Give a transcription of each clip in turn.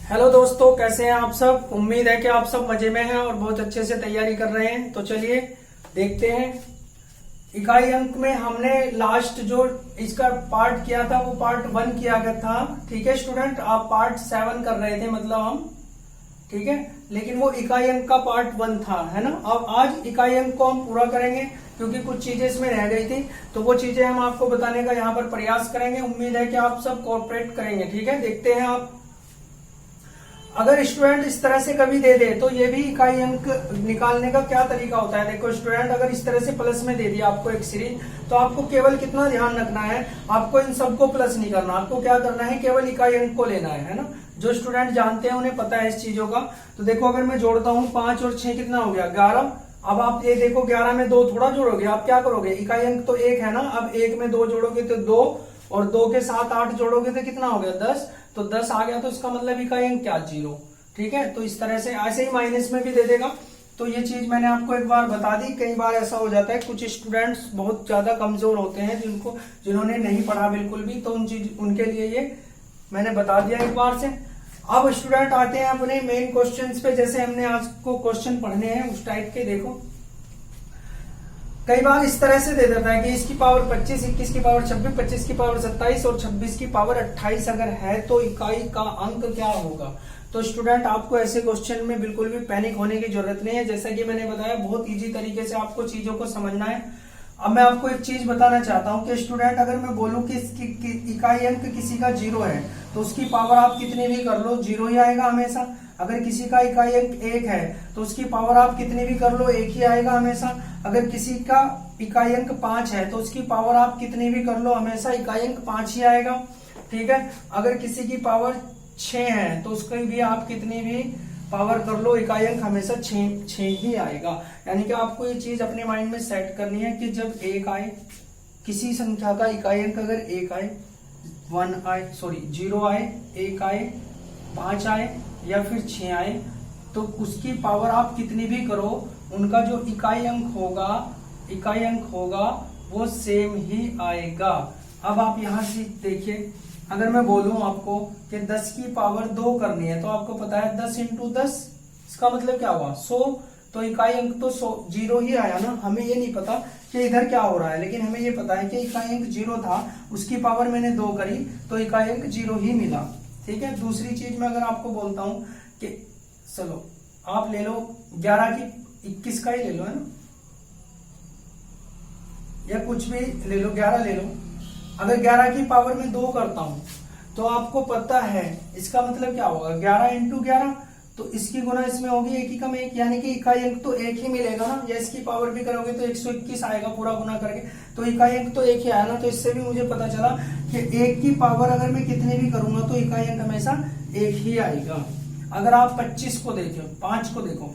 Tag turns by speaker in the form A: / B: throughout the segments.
A: Hello दोस्तों, कैसे हैं आप सब। उम्मीद है कि आप सब मजे में हैं और बहुत अच्छे से तैयारी कर रहे हैं। तो चलिए देखते हैं। इकाई अंक में हमने लास्ट जो इसका पार्ट किया था वो पार्ट 1 किया गया था। ठीक है स्टूडेंट, आप पार्ट 7 कर रहे थे मतलब हम, ठीक है, लेकिन वो इकाई अंक का पार्ट 1 था, है ना। अब आज इकाई अंक को हम पूरा करेंगे क्योंकि कुछ चीजें इसमें रह गई थी, तो वो चीजें हम आपको बताने का यहाँ पर प्रयास करेंगे। उम्मीद है कि आप सब कोऑपरेट करेंगे। ठीक है, देखते हैं आप। अगर स्टूडेंट इस तरह से कभी दे दे तो ये भी इकाई अंक निकालने का क्या तरीका होता है। देखो स्टूडेंट, अगर इस तरह से प्लस में दे दिया आपको एक सीरीज, तो आपको केवल कितना ध्यान रखना है, आपको इन सबको प्लस नहीं करना, आपको क्या करना है, केवल इकाई अंक को लेना है ना। जो स्टूडेंट जानते हैं उन्हें पता है इस चीजों का। तो देखो अगर मैं जोड़ता हूँ 5 और 6 कितना हो गया 11। अब आप ये देखो 11 में 2 थोड़ा जोड़ोगे, आप क्या करोगे, इकाई अंक तो 1 है ना, अब 1 में 2 जोड़ोगे तो 2, और 2 के साथ 8 जोड़ोगे तो कितना हो गया 10। तो 10 आ गया, तो इसका मतलब इकाई अंक क्या 0। ठीक है, तो इस तरह से ऐसे ही माइनस में भी दे देगा। तो ये चीज मैंने आपको एक बार बता दी। कई बार ऐसा हो जाता है, कुछ स्टूडेंट्स बहुत ज्यादा कमजोर होते हैं जिन्होंने नहीं पढ़ा बिल्कुल भी, तो उनके लिए ये मैंने बता दिया एक बार से। अब स्टूडेंट आते हैं अपने मेन क्वेश्चंस पे। जैसे हमने आज को क्वेश्चन पढ़ने हैं उस टाइप के। देखो कई बार इस तरह से दे देता है कि इसकी पावर 25, 21 की पावर 26, 25 की पावर 27 और 26 की पावर 28 अगर है तो इकाई का अंक क्या होगा। तो स्टूडेंट आपको ऐसे क्वेश्चन में बिल्कुल भी पैनिक होने की जरूरत नहीं है। जैसा कि मैंने बताया, बहुत इजी तरीके से आपको चीजों को समझना है। अब मैं आपको एक चीज बताना चाहता हूं कि स्टूडेंट, अगर मैं बोलूं कि इकाई अंक किसी का 0 है तो उसकी पावर आप कितनी भी कर लो 0 ही आएगा हमेशा। अगर किसी का इकाई अंक 1 है तो उसकी पावर आप कितनी भी कर लो 1 ही आएगा हमेशा। अगर किसी का इकाई अंक 5 है तो उसकी पावर आप कितनी भी कर लो हमेशा इकाई अंक 5 ही आएगा। ठीक है, अगर किसी की पावर 6 है तो उसकी भी आप कितनी भी पावर कर लो इकाई अंक हमेशा 6 ही आएगा। यानी कि आपको ये चीज अपने माइंड में सेट करनी है कि जब 1 आए, किसी संख्या का इकाई अंक अगर 1 आए, 0 आए, 1 आए, 5 आए या फिर 6 आए, तो उसकी पावर आप कितनी भी करो, उनका जो इकाई अंक होगा वो सेम ही आएगा। अब आप यहां से देखिए, अगर मैं बोलूं आपको कि 10 की पावर 2 करनी है तो आपको पता है 10 इंटू 10, इसका मतलब क्या हुआ 100। तो इकाई अंक तो 0 ही आया ना। हमें ये नहीं पता कि इधर क्या हो रहा है, लेकिन हमें ये पता है कि इकाई अंक 0 था, उसकी पावर मैंने 2 करी तो इकाई अंक 0 ही मिला। ठीक है, दूसरी चीज मैं अगर आपको बोलता हूं कि चलो आप ले लो 11 की 21 का ही ले लो, है ना, या कुछ भी ले लो, 11 ले लो। अगर 11 की पावर में 2 करता हूं तो आपको पता है इसका मतलब क्या होगा 11 इंटू 11, तो इसकी गुना इसमें होगी 1 ही कम 1, यानी कि इकाई अंक तो 1 ही मिलेगा ना। या इसकी पावर भी करोगे तो 121 आएगा पूरा गुना करके, तो इकाई अंक तो 1 ही आया ना। तो इससे भी मुझे पता चला कि 1 की पावर अगर मैं कितने भी करूंगा तो इकाई अंक हमेशा 1 ही आएगा। अगर आप 25 को देखो, 5 को देखो,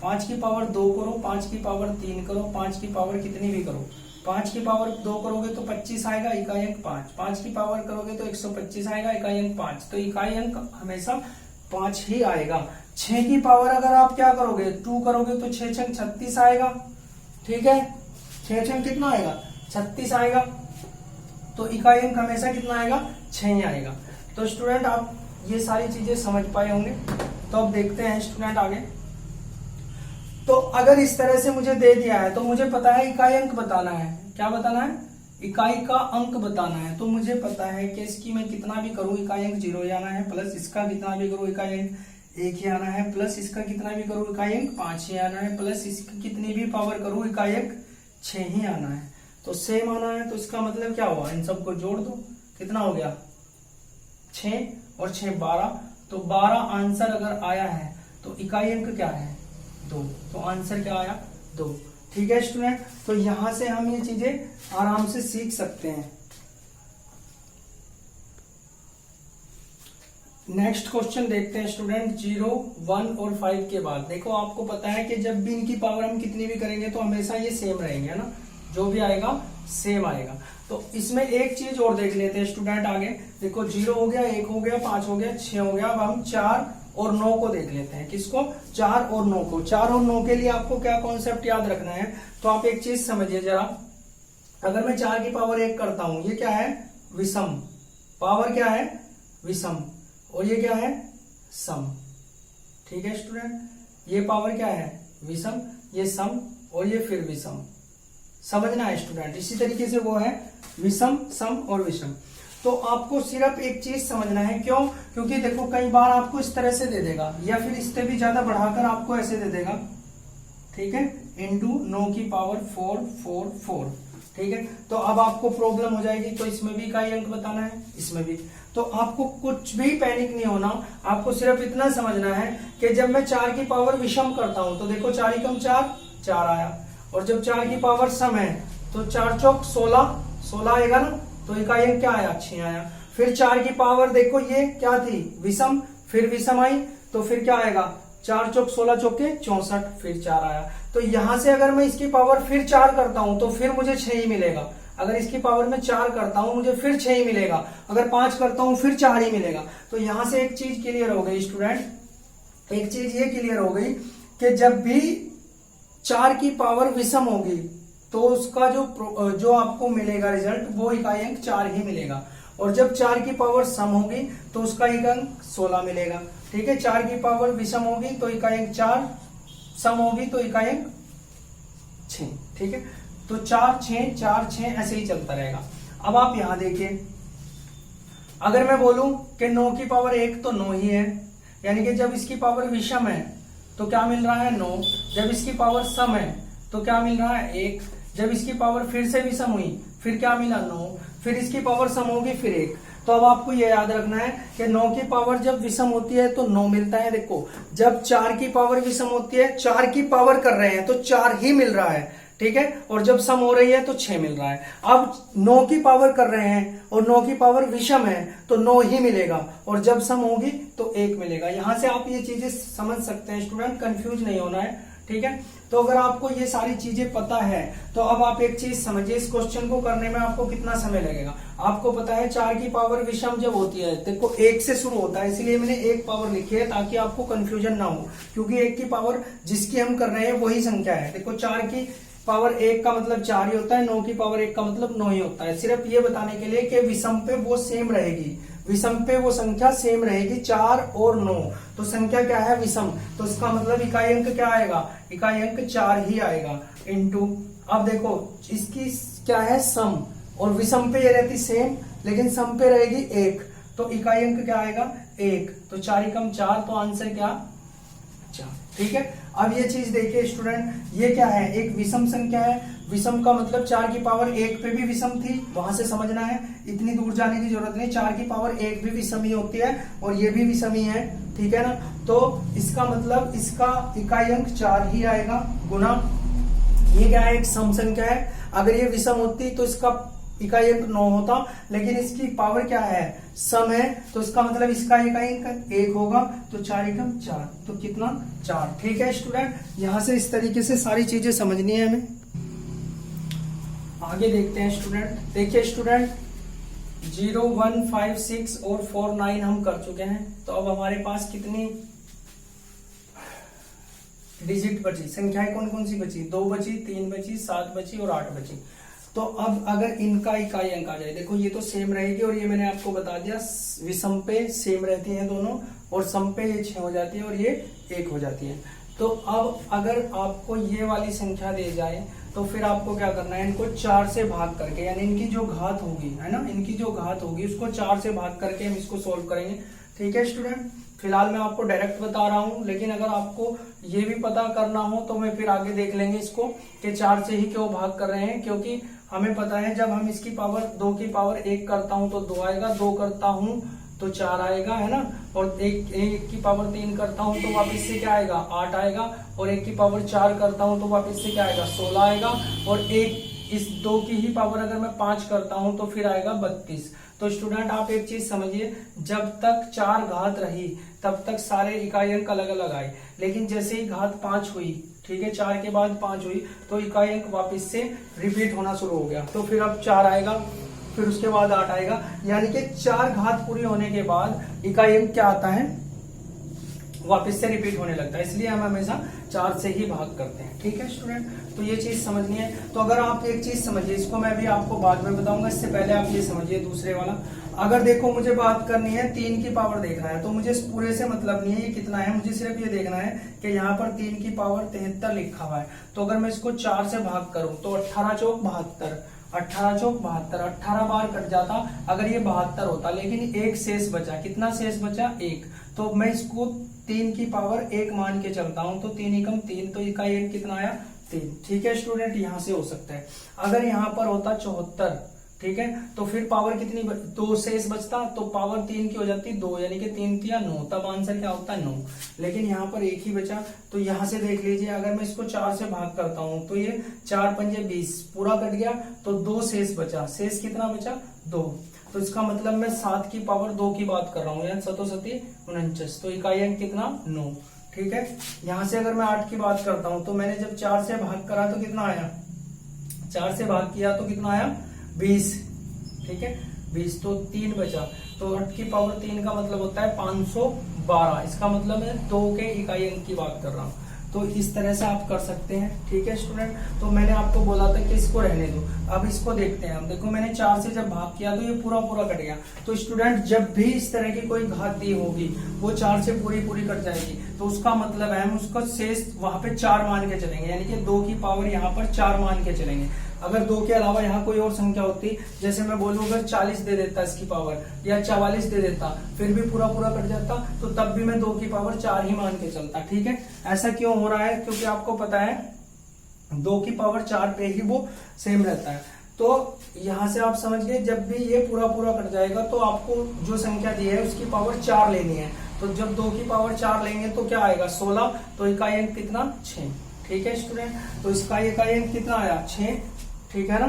A: 5 की पावर 2 करो, 5 की पावर 3 करो, 5 की पावर कितनी भी करो, 5 की पावर 2 करोगे तो 25 आएगा, इकाई अंक 5। 5 की पावर करोगे तो 125 आएगा, इकाई अंक 5। तो इकाई अंक हमेशा 5 ही आएगा। 6 की पावर अगर आप क्या करोगे 2 करोगे तो 6 छंग 36 आएगा। ठीक है, 6 छंग कितना आएगा 36 आएगा। तो इकाई अंक हमेशा कितना आएगा 6 ही आएगा। तो स्टूडेंट आप ये सारी चीजें समझ पाए होंगे। तो अब देखते हैं स्टूडेंट आगे। तो अगर इस तरह से मुझे दे दिया है तो मुझे पता है इकाई अंक बताना है। क्या बताना है, इकाई का अंक बताना है। तो मुझे पता है कि इसकी मैं कितना भी करूं इकाई अंक 0 ही आना है, प्लस इसका कितना भी करूं इकाई अंक 1 ही आना है, प्लस इसका कितना भी करूं इकाई अंक 5 ही आना है, प्लस इसकी कितनी भी पावर करूं इकाई अंक 6 ही आना है। तो सेम आना है। तो इसका मतलब क्या हुआ, इन सबको जोड़ दो, कितना हो गया 6 और 6 12। तो 12 आंसर अगर आया है तो इकाई अंक क्या है 2, तो आंसर क्या आया 2। ठीक है स्टूडेंट, तो यहां से हम ये चीजें आराम से सीख सकते हैं। नेक्स्ट क्वेश्चन देखते हैं स्टूडेंट। 0, 1 और 5 के बाद देखो आपको पता है कि जब भी इनकी पावर हम कितनी भी करेंगे तो हमेशा ये सेम रहेंगे, है ना, जो भी आएगा सेम आएगा। तो इसमें एक चीज और देख लेते हैं स्टूडेंट आगे। देखो 0 हो गया, 1 हो गया, 5 हो गया, 6 हो गया। अब हम 4 और 9 को देख लेते हैं। किसको, 4 और 9 को। 4 और 9 के लिए आपको क्या कॉन्सेप्ट याद रखना है, तो आप एक चीज समझिए जरा। अगर मैं 4 की पावर 1 करता हूं, ये क्या है विषम, पावर क्या है विषम। और ये क्या है, सम। ठीक है स्टूडेंट, ये पावर क्या है, विषम, ये सम और ये फिर विषम। समझना है स्टूडेंट। इसी तरीके से वो है विषम, सम और विषम। तो आपको सिर्फ एक चीज समझना है, क्यों, क्योंकि देखो कई बार आपको इस तरह से दे देगा या फिर इससे भी ज्यादा बढ़ाकर आपको ऐसे दे देगा, ठीक है, इंटू 9 की पावर 444। ठीक है, तो अब आपको प्रॉब्लम हो जाएगी। तो इसमें भी इकाई अंक बताना है, इसमें भी। तो आपको कुछ भी पैनिक नहीं होना, आपको सिर्फ इतना समझना है कि जब मैं 4 की पावर विषम करता हूं तो देखो 4 एकम 4, 4 आया। और जब 4 की पावर सम है तो 4 चौक 16, 16 आएगा ना, तो इकाई अंक क्या आया, 6 आया। फिर 4 की पावर देखो ये क्या थी, विषम, फिर विषम आई तो फिर क्या आएगा, 4 चौक 16 चौके 64, फिर 4 आया। तो यहां से अगर मैं इसकी पावर फिर 4 करता हूं तो फिर मुझे 6 ही मिलेगा। अगर इसकी पावर में 4 करता हूं मुझे फिर 6 ही मिलेगा। अगर 5 करता हूं फिर 4 ही मिलेगा। तो यहां से एक चीज क्लियर हो गई स्टूडेंट, एक चीज ये क्लियर हो गई कि जब भी 4 की पावर विषम होगी तो उसका जो आपको मिलेगा रिजल्ट वो इकाई अंक 4 ही मिलेगा। और जब 4 की पावर सम होगी तो उसका इकाई अंक 16 मिलेगा। ठीक है, 4 की पावर विषम होगी तो इकाई अंक 4, सम होगी तो इकाई अंक 6। ठीक है, तो 4 6 4 6 ऐसे ही चलता रहेगा। अब आप यहां देखिए, अगर मैं बोलूं कि 9 की पावर 1 तो 9 ही है, यानी कि जब इसकी पावर विषम है तो क्या मिल रहा है, 9। जब इसकी पावर सम है तो क्या मिल रहा है, 1। जब इसकी पावर फिर से विषम हुई फिर क्या मिला, 9। फिर इसकी पावर सम होगी फिर 1। तो अब आपको यह याद रखना है कि 9 की पावर जब विषम होती है तो 9 मिलता है। देखो जब 4 की पावर विषम होती है, 4 की पावर कर रहे हैं तो 4 ही मिल रहा है। ठीक है, और जब सम हो रही है तो 6 मिल रहा है। अब 9 की पावर कर रहे हैं और 9 की पावर विषम है तो 9 ही मिलेगा, और जब सम होगी तो 1 मिलेगा। यहां से आप ये चीजें समझ सकते हैं स्टूडेंट, कंफ्यूज नहीं होना है। ठीक है, तो अगर आपको ये सारी चीजें पता है तो अब आप एक चीज समझिए, इस क्वेश्चन को करने में आपको कितना समय लगेगा। आपको पता है 4 की पावर विषम जब होती है, देखो 1 से शुरू होता है, इसलिए मैंने 1 पावर लिखी है ताकि आपको कंफ्यूजन ना हो, क्योंकि 1 की पावर जिसकी हम कर रहे हैं वही संख्या है। देखो 4 की पावर 1 का मतलब 4 ही होता है, 9 की पावर 1 का मतलब 9 ही होता है। सिर्फ ये बताने के लिए कि विषम पे वो सेम रहेगी, विषम पे वो संख्या सेम रहेगी, 4 और 9। तो संख्या क्या है, विषम, तो इसका मतलब इकाई अंक क्या आएगा, इकाई अंक 4 ही आएगा। इंटू, अब देखो इसकी क्या है, सम, और विषम पे ये रहती सेम लेकिन सम पे रहेगी 1, तो इकाई अंक क्या आएगा, 1। तो 4 एकम 4, तो आंसर क्या, 4। ठीक है, अब ये चीज देखिए स्टूडेंट, ये क्या है, एक विषम संख्या है। विषम का मतलब 4 की पावर 1 पे भी विषम थी, वहां से समझना है, इतनी दूर जाने की जरूरत नहीं। 4 की पावर 1 भी विषम ही होती है और ये भी विषम ही है। ठीक है ना, तो इसका मतलब इसका इकाई अंक 4 ही आएगा, गुना ये क्या है, एक सम संख्या है। अगर ये विषम होती तो इसका इकाई अंक 9 होता, लेकिन इसकी पावर क्या है, सम है, तो इसका मतलब इसका इकाई अंक 1 होगा। तो 4 एकम 4, तो कितना, 4। ठीक है स्टूडेंट, यहां से इस तरीके से सारी चीजें समझनी है हमें। आगे देखते हैं स्टूडेंट। देखिए स्टूडेंट, 0 1 5 6 और 4 9 हम कर चुके हैं। तो अब हमारे पास कितनी डिजिट बची, संख्याएं कौन कौन सी बची, 2 बची, 3 बची, 7 बची और 8 बची। तो अब अगर इनका इकाई अंक आ जाए, देखो ये तो सेम रहेगी, और ये मैंने आपको बता दिया विषम पे सेम रहती हैं दोनों, और सम पे ये 6 हो जाती है और ये 1 हो जाती है। तो अब अगर आपको ये वाली संख्या दे जाए तो फिर आपको क्या करना है, इनको 4 से भाग करके, यानी इनकी जो घात होगी, है ना, इनकी जो घात होगी उसको 4 से भाग करके हम इसको सोल्व करेंगे। ठीक है स्टूडेंट, फिलहाल मैं आपको डायरेक्ट बता रहा हूं, लेकिन अगर आपको ये भी पता करना हो तो मैं फिर आगे देख लेंगे इसको कि 4 से ही क्यों भाग कर रहे हैं, क्योंकि हमें पता है जब हम इसकी पावर 2 की पावर 1 करता हूं तो 2 आएगा, 2 करता हूं तो 4 आएगा, है ना, और 1 की पावर 3 करता हूं तो वापस से क्या आएगा, 8 आएगा, और 1 की पावर 4 करता हूं तो वापस से क्या आएगा, 16 आएगा, और इस 2 की ही पावर अगर मैं 5 करता हूं तो फिर आएगा 32। तो स्टूडेंट आप एक चीज समझिए, जब तक 4 घात रही तब तक सारे इकाई अंक अलग अलग आए, लेकिन जैसे ही घात 5 हुई, ठीक है, 4 के बाद 5 हुई, तो इकाई अंक वापस से रिपीट होना शुरू हो गया। तो फिर अब 4 आएगा, फिर उसके बाद 8 आएगा, यानी कि 4 घात पूरी होने के बाद इकाई अंक क्या आता है, वापस से रिपीट होने लगता है। इसलिए हम हमेशा 4 से ही भाग करते हैं। ठीक है स्टूडेंट, तो ये चीज समझनी है। तो अगर आप एक चीज समझिए, इसको मैं भी आपको बाद में बताऊंगा, इससे पहले आप ये समझिए दूसरे वाला। अगर देखो मुझे बात करनी है 3 की पावर देखना है, तो मुझे इस पूरे से मतलब नहीं है ये कितना है, मुझे सिर्फ ये देखना है कि यहाँ पर 3 की पावर 73 लिखा हुआ है। तो अगर मैं इसको 4 से भाग करूं तो 18 चौक 72, 18 चौक 72, 18 बार कट जाता अगर ये 72 होता, लेकिन एक शेष बचा। कितना शेष बचा? 1। तो मैं इसको 3 की पावर 1 मान के चलता हूं, तो 3 एकम 3, तो इसका 1 कितना आया? 3। ठीक है स्टूडेंट, यहां से हो सकता है। अगर यहाँ पर होता 74, ठीक है, तो फिर पावर कितनी 2 शेष बचता, तो पावर 3 की हो जाती 2, यानी कि 3 या 9, तब आंसर क्या होता है? 9। लेकिन यहाँ पर 1 ही बचा, तो यहाँ से देख लीजिए अगर मैं इसको 4 से भाग करता हूं तो ये 4 पंजे 20 पूरा कट गया, तो 2 शेष बचा। शेष कितना बचा? 2। तो इसका मतलब मैं 7 की पावर 2 की बात कर रहा हूँ, यानी 7 7 49, तो इकाई अंक कितना? 9। ठीक है, यहाँ से अगर मैं 8 की बात करता हूँ तो मैंने जब 4 से भाग करा तो कितना आया? 4 से भाग किया तो कितना आया? 20। ठीक है, 20, तो 3 बचा, तो 8 की पावर 3 का मतलब होता है 512। इसका मतलब है 2 के इकाई अंक की बात कर रहा हूँ। तो इस तरह से आप कर सकते हैं। ठीक है स्टूडेंट, तो मैंने आपको बोला था कि इसको रहने दो। अब इसको देखते हैं हम। देखो मैंने 4 से जब भाग किया तो ये पूरा पूरा कट गया। तो स्टूडेंट जब भी इस तरह की कोई घात दी होगी वो 4 से पूरी पूरी कट जाएगी, तो उसका मतलब है हम उसको शेष वहां पे 4 मान के चलेंगे, यानी कि 2 की पावर यहाँ पर 4 मान के चलेंगे। अगर 2 के अलावा यहाँ कोई और संख्या होती, जैसे मैं बोलूँ अगर 40 दे देता इसकी पावर, या 44 दे देता, फिर भी पूरा पूरा कट जाता, तो तब भी मैं 2 की पावर 4 ही मान के चलता। ठीक है, ऐसा क्यों हो रहा है? क्योंकि आपको पता है 2 की पावर 4 पे ही वो सेम रहता है। तो यहां से आप समझ गए, जब भी ये पूरा पूरा कट जाएगा तो आपको जो संख्या दी है उसकी पावर 4 लेनी है। तो जब 2 की पावर 4 लेंगे तो क्या आएगा? 16। तो इकाई अंक कितना? 6। ठीक है स्टूडेंट, तो इसका इकाई अंक कितना आया? 6। ठीक है ना,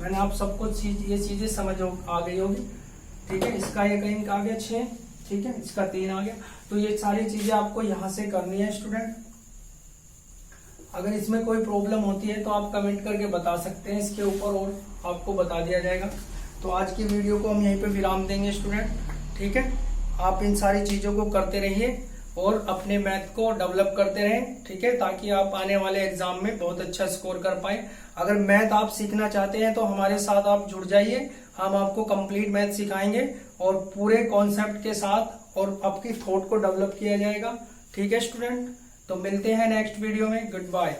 A: मैंने आप सबको ये चीजें समझ आ गई होगी। ठीक है, इसका इकाई अंक आ गया 6। ठीक है, इसका 3 आ गया। तो ये सारी चीजें आपको यहां से करनी है स्टूडेंट। अगर इसमें कोई प्रॉब्लम होती है तो आप कमेंट करके बता सकते हैं इसके ऊपर, और आपको बता दिया जाएगा। तो आज की वीडियो को हम यहीं पे विराम देंगे स्टूडेंट। ठीक है, आप इन सारी चीजों को करते रहिए और अपने मैथ को डेवलप करते रहें। ठीक है, ताकि आप आने वाले एग्जाम में बहुत अच्छा स्कोर कर पाए। अगर मैथ आप सीखना चाहते हैं तो हमारे साथ आप जुड़ जाइए, हम आपको कंप्लीट मैथ सिखाएंगे और पूरे कॉन्सेप्ट के साथ, और आपकी थॉट को डेवलप किया जाएगा। ठीक है स्टूडेंट, तो मिलते हैं नेक्स्ट वीडियो में। Good bye.